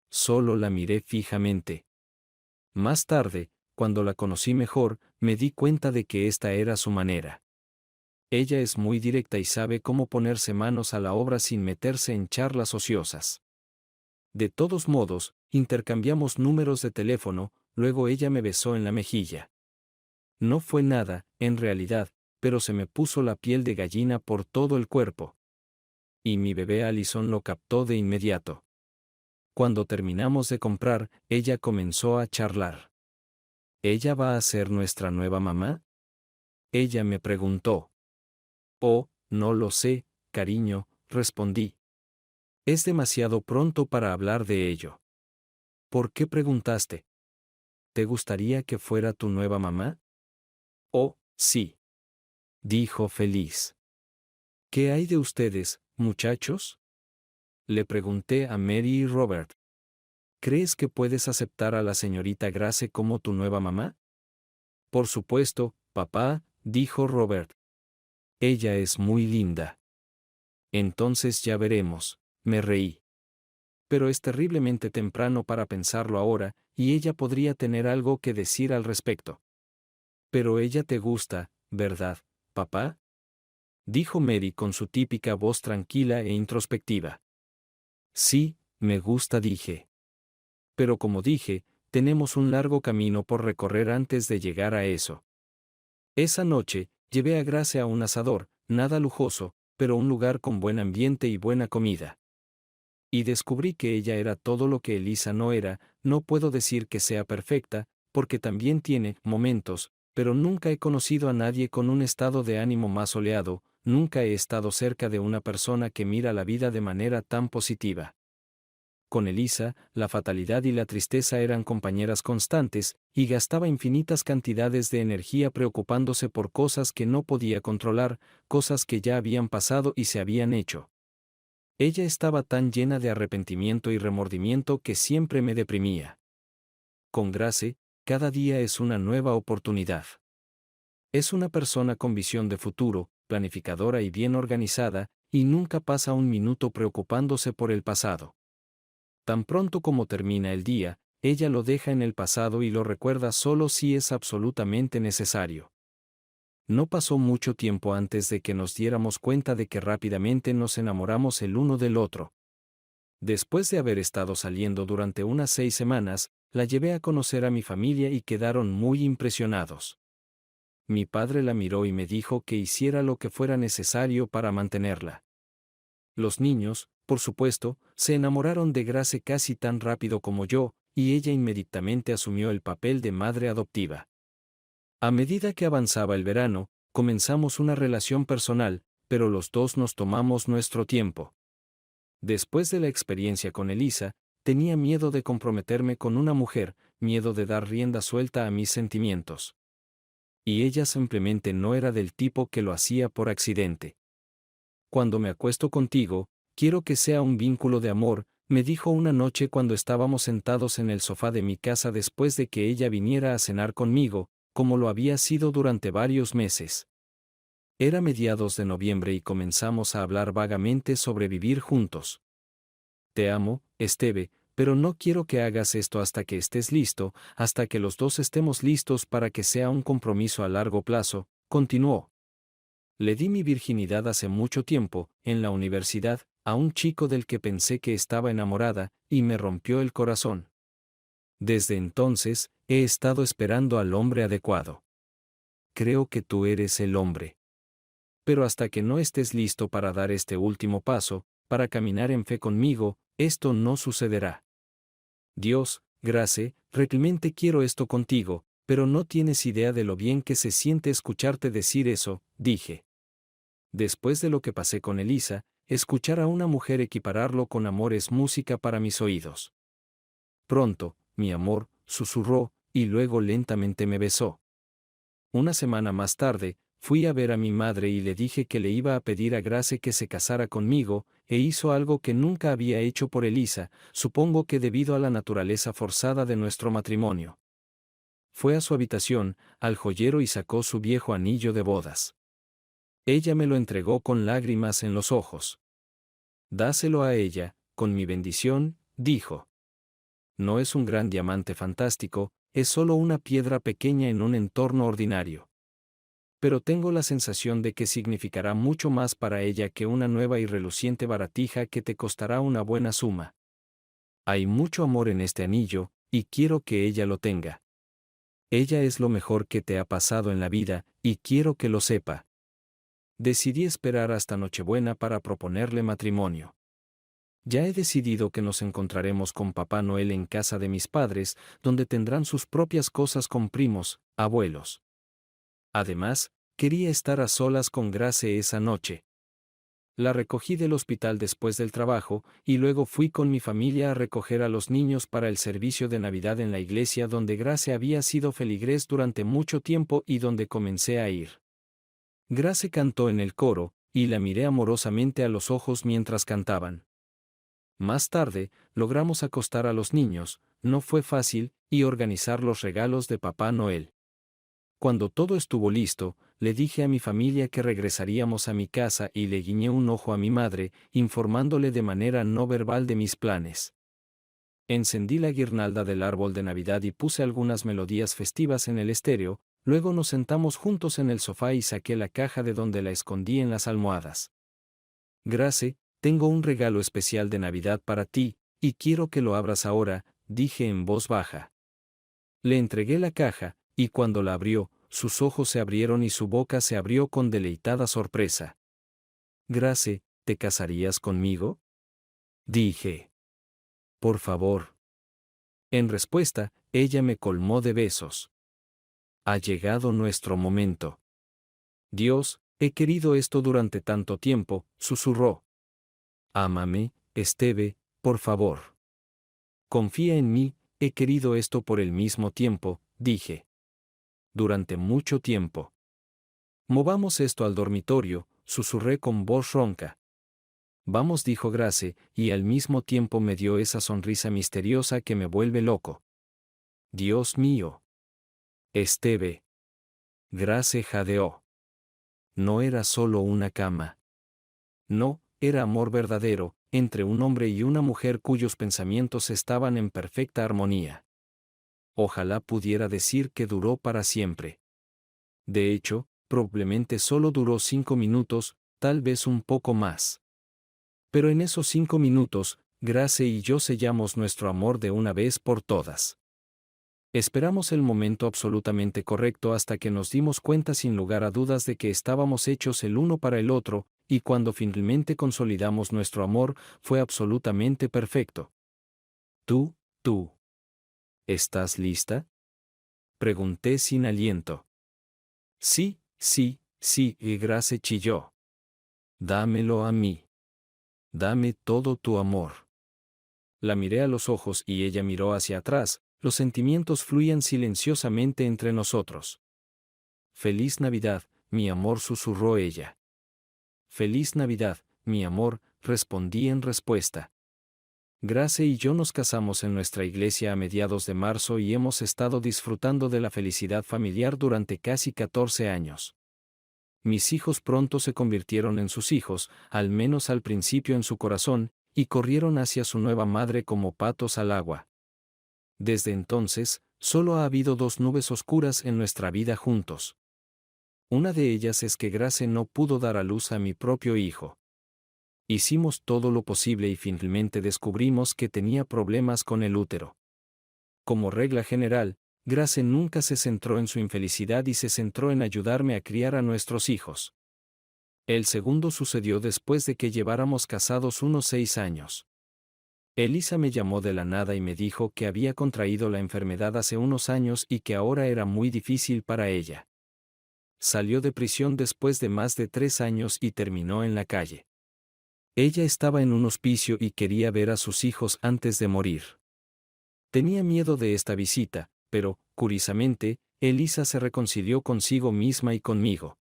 Solo la miré fijamente. Más tarde, cuando la conocí mejor, me di cuenta de que esta era su manera. Ella es muy directa y sabe cómo ponerse manos a la obra sin meterse en charlas ociosas. De todos modos, intercambiamos números de teléfono, luego ella me besó en la mejilla. No fue nada, en realidad, pero se me puso la piel de gallina por todo el cuerpo. Y mi bebé Allison lo captó de inmediato. Cuando terminamos de comprar, ella comenzó a charlar. ¿Ella va a ser nuestra nueva mamá? Ella me preguntó. Oh, no lo sé, cariño, respondí. Es demasiado pronto para hablar de ello. ¿Por qué preguntaste? ¿Te gustaría que fuera tu nueva mamá? Oh, sí. Dijo feliz. ¿Qué hay de ustedes, muchachos? Le pregunté a Mary y Robert. ¿Crees que puedes aceptar a la señorita Grace como tu nueva mamá? Por supuesto, papá, dijo Robert. Ella es muy linda. Entonces ya veremos, me reí. Pero es terriblemente temprano para pensarlo ahora, y ella podría tener algo que decir al respecto. Pero ella te gusta, ¿verdad, papá? Dijo Mary con su típica voz tranquila e introspectiva. Sí, me gusta, dije. Pero como dije, tenemos un largo camino por recorrer antes de llegar a eso. Esa noche, llevé a Grace a un asador, nada lujoso, pero un lugar con buen ambiente y buena comida. Y descubrí que ella era todo lo que Elisa no era. No puedo decir que sea perfecta, porque también tiene momentos, pero nunca he conocido a nadie con un estado de ánimo más soleado, nunca he estado cerca de una persona que mira la vida de manera tan positiva. Con Elisa, la fatalidad y la tristeza eran compañeras constantes, y gastaba infinitas cantidades de energía preocupándose por cosas que no podía controlar, cosas que ya habían pasado y se habían hecho. Ella estaba tan llena de arrepentimiento y remordimiento que siempre me deprimía. Con Grace, cada día es una nueva oportunidad. Es una persona con visión de futuro, planificadora y bien organizada, y nunca pasa un minuto preocupándose por el pasado. Tan pronto como termina el día, ella lo deja en el pasado y lo recuerda solo si es absolutamente necesario. No pasó mucho tiempo antes de que nos diéramos cuenta de que rápidamente nos enamoramos el uno del otro. Después de haber estado saliendo durante unas 6 semanas, la llevé a conocer a mi familia y quedaron muy impresionados. Mi padre la miró y me dijo que hiciera lo que fuera necesario para mantenerla. Los niños, por supuesto, se enamoraron de Grace casi tan rápido como yo, y ella inmediatamente asumió el papel de madre adoptiva. A medida que avanzaba el verano, comenzamos una relación personal, pero los dos nos tomamos nuestro tiempo. Después de la experiencia con Elisa, tenía miedo de comprometerme con una mujer, miedo de dar rienda suelta a mis sentimientos. Y ella simplemente no era del tipo que lo hacía por accidente. Cuando me acuesto contigo, quiero que sea un vínculo de amor, me dijo una noche cuando estábamos sentados en el sofá de mi casa después de que ella viniera a cenar conmigo, como lo había sido durante varios meses. Era mediados de noviembre y comenzamos a hablar vagamente sobre vivir juntos. Te amo, Esteve, pero no quiero que hagas esto hasta que estés listo, hasta que los dos estemos listos para que sea un compromiso a largo plazo, continuó. Le di mi virginidad hace mucho tiempo, en la universidad, a un chico del que pensé que estaba enamorada, y me rompió el corazón. Desde entonces, he estado esperando al hombre adecuado. Creo que tú eres el hombre. Pero hasta que no estés listo para dar este último paso, para caminar en fe conmigo, esto no sucederá. Dios, Grace, realmente quiero esto contigo, pero no tienes idea de lo bien que se siente escucharte decir eso, dije. Después de lo que pasé con Elisa, escuchar a una mujer equipararlo con amor es música para mis oídos. Pronto, mi amor, susurró, y luego lentamente me besó. Una semana más tarde, fui a ver a mi madre y le dije que le iba a pedir a Grace que se casara conmigo, e hizo algo que nunca había hecho por Elisa, supongo que debido a la naturaleza forzada de nuestro matrimonio. Fue a su habitación, al joyero y sacó su viejo anillo de bodas. Ella me lo entregó con lágrimas en los ojos. Dáselo a ella, con mi bendición, dijo. No es un gran diamante fantástico, es solo una piedra pequeña en un entorno ordinario. Pero tengo la sensación de que significará mucho más para ella que una nueva y reluciente baratija que te costará una buena suma. Hay mucho amor en este anillo, y quiero que ella lo tenga. Ella es lo mejor que te ha pasado en la vida, y quiero que lo sepa. Decidí esperar hasta Nochebuena para proponerle matrimonio. Ya he decidido que nos encontraremos con Papá Noel en casa de mis padres, donde tendrán sus propias cosas con primos, abuelos. Además, quería estar a solas con Grace esa noche. La recogí del hospital después del trabajo, y luego fui con mi familia a recoger a los niños para el servicio de Navidad en la iglesia donde Grace había sido feligrés durante mucho tiempo y donde comencé a ir. Grace cantó en el coro, y la miré amorosamente a los ojos mientras cantaban. Más tarde, logramos acostar a los niños, no fue fácil, y organizar los regalos de Papá Noel. Cuando todo estuvo listo, le dije a mi familia que regresaríamos a mi casa y le guiñé un ojo a mi madre, informándole de manera no verbal de mis planes. Encendí la guirnalda del árbol de Navidad y puse algunas melodías festivas en el estéreo, luego nos sentamos juntos en el sofá y saqué la caja de donde la escondí en las almohadas. Grace, tengo un regalo especial de Navidad para ti, y quiero que lo abras ahora, dije en voz baja. Le entregué la caja, y cuando la abrió, sus ojos se abrieron y su boca se abrió con deleitada sorpresa. Grace, ¿te casarías conmigo? Dije. Por favor. En respuesta, ella me colmó de besos. Ha llegado nuestro momento. Dios, he querido esto durante tanto tiempo, susurró. Ámame, Esteve, por favor. Confía en mí, he querido esto por el mismo tiempo, dije. Durante mucho tiempo. Movamos esto al dormitorio, susurré con voz ronca. Vamos, dijo Grace, y al mismo tiempo me dio esa sonrisa misteriosa que me vuelve loco. Dios mío. Esteve. Grace jadeó. No era solo una cama. No, era amor verdadero, entre un hombre y una mujer cuyos pensamientos estaban en perfecta armonía. Ojalá pudiera decir que duró para siempre. De hecho, probablemente solo duró 5 minutos, tal vez un poco más. Pero en esos 5 minutos, Grace y yo sellamos nuestro amor de una vez por todas. Esperamos el momento absolutamente correcto hasta que nos dimos cuenta sin lugar a dudas de que estábamos hechos el uno para el otro, y cuando finalmente consolidamos nuestro amor, fue absolutamente perfecto. Tú. ¿Estás lista? Pregunté sin aliento. Sí, y Grace chilló. Dámelo a mí. Dame todo tu amor. La miré a los ojos y ella miró hacia atrás, los sentimientos fluían silenciosamente entre nosotros. Feliz Navidad, mi amor, susurró ella. Feliz Navidad, mi amor, respondí en respuesta. Grace y yo nos casamos en nuestra iglesia a mediados de marzo y hemos estado disfrutando de la felicidad familiar durante casi 14 años. Mis hijos pronto se convirtieron en sus hijos, al menos al principio en su corazón, y corrieron hacia su nueva madre como patos al agua. Desde entonces, solo ha habido 2 nubes oscuras en nuestra vida juntos. Una de ellas es que Grace no pudo dar a luz a mi propio hijo. Hicimos todo lo posible y finalmente descubrimos que tenía problemas con el útero. Como regla general, Grace nunca se centró en su infelicidad y se centró en ayudarme a criar a nuestros hijos. El segundo sucedió después de que lleváramos casados unos 6 años. Elisa me llamó de la nada y me dijo que había contraído la enfermedad hace unos años y que ahora era muy difícil para ella. Salió de prisión después de más de 3 años y terminó en la calle. Ella estaba en un hospicio y quería ver a sus hijos antes de morir. Tenía miedo de esta visita, pero, curiosamente, Elisa se reconcilió consigo misma y conmigo.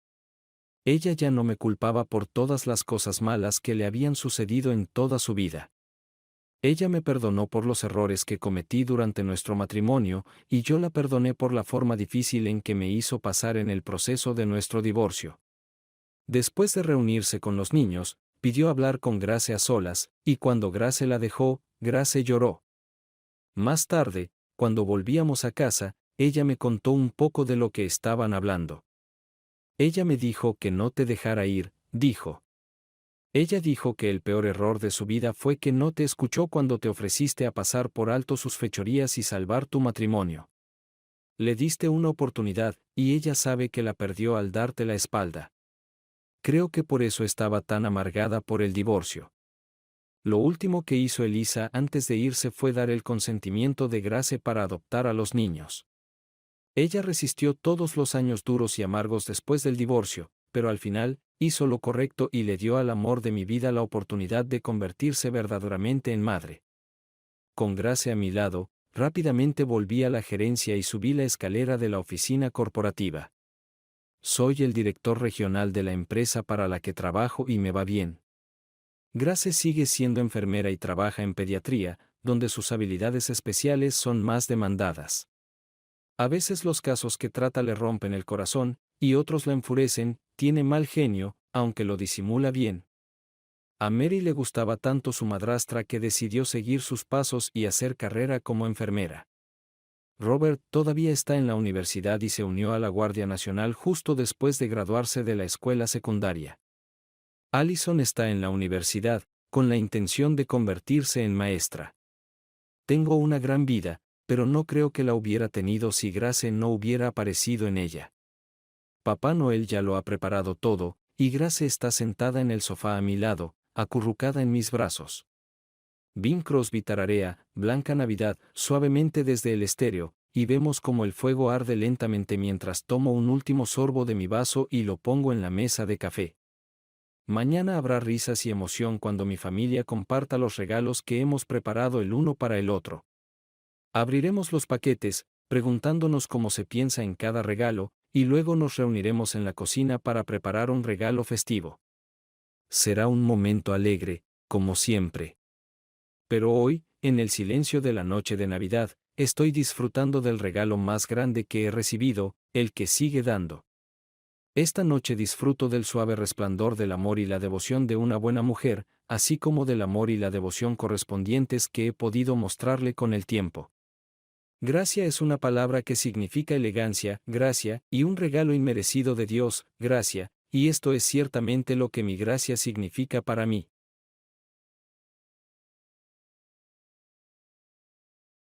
Ella ya no me culpaba por todas las cosas malas que le habían sucedido en toda su vida. Ella me perdonó por los errores que cometí durante nuestro matrimonio, y yo la perdoné por la forma difícil en que me hizo pasar en el proceso de nuestro divorcio. Después de reunirse con los niños, pidió hablar con Grace a solas, y cuando Grace la dejó, Grace lloró. Más tarde, cuando volvíamos a casa, ella me contó un poco de lo que estaban hablando. Ella me dijo que no te dejara ir, dijo. Ella dijo que el peor error de su vida fue que no te escuchó cuando te ofreciste a pasar por alto sus fechorías y salvar tu matrimonio. Le diste una oportunidad, y ella sabe que la perdió al darte la espalda. Creo que por eso estaba tan amargada por el divorcio. Lo último que hizo Elisa antes de irse fue dar el consentimiento de Grace para adoptar a los niños. Ella resistió todos los años duros y amargos después del divorcio, pero al final, hizo lo correcto y le dio al amor de mi vida la oportunidad de convertirse verdaderamente en madre. Con Grace a mi lado, rápidamente volví a la gerencia y subí la escalera de la oficina corporativa. Soy el director regional de la empresa para la que trabajo y me va bien. Grace sigue siendo enfermera y trabaja en pediatría, donde sus habilidades especiales son más demandadas. A veces los casos que trata le rompen el corazón, y otros la enfurecen, tiene mal genio, aunque lo disimula bien. A Mary le gustaba tanto su madrastra que decidió seguir sus pasos y hacer carrera como enfermera. Robert todavía está en la universidad y se unió a la Guardia Nacional justo después de graduarse de la escuela secundaria. Allison está en la universidad, con la intención de convertirse en maestra. Tengo una gran vida, pero no creo que la hubiera tenido si Grace no hubiera aparecido en ella. Papá Noel ya lo ha preparado todo, y Grace está sentada en el sofá a mi lado, acurrucada en mis brazos. Bing Crosby tararea, Blanca Navidad, suavemente desde el estéreo, y vemos como el fuego arde lentamente mientras tomo un último sorbo de mi vaso y lo pongo en la mesa de café. Mañana habrá risas y emoción cuando mi familia comparta los regalos que hemos preparado el uno para el otro. Abriremos los paquetes, preguntándonos cómo se piensa en cada regalo, y luego nos reuniremos en la cocina para preparar un regalo festivo. Será un momento alegre, como siempre. Pero hoy, en el silencio de la noche de Navidad, estoy disfrutando del regalo más grande que he recibido, el que sigue dando. Esta noche disfruto del suave resplandor del amor y la devoción de una buena mujer, así como del amor y la devoción correspondientes que he podido mostrarle con el tiempo. Gracia es una palabra que significa elegancia, gracia, y un regalo inmerecido de Dios, gracia, y esto es ciertamente lo que mi gracia significa para mí.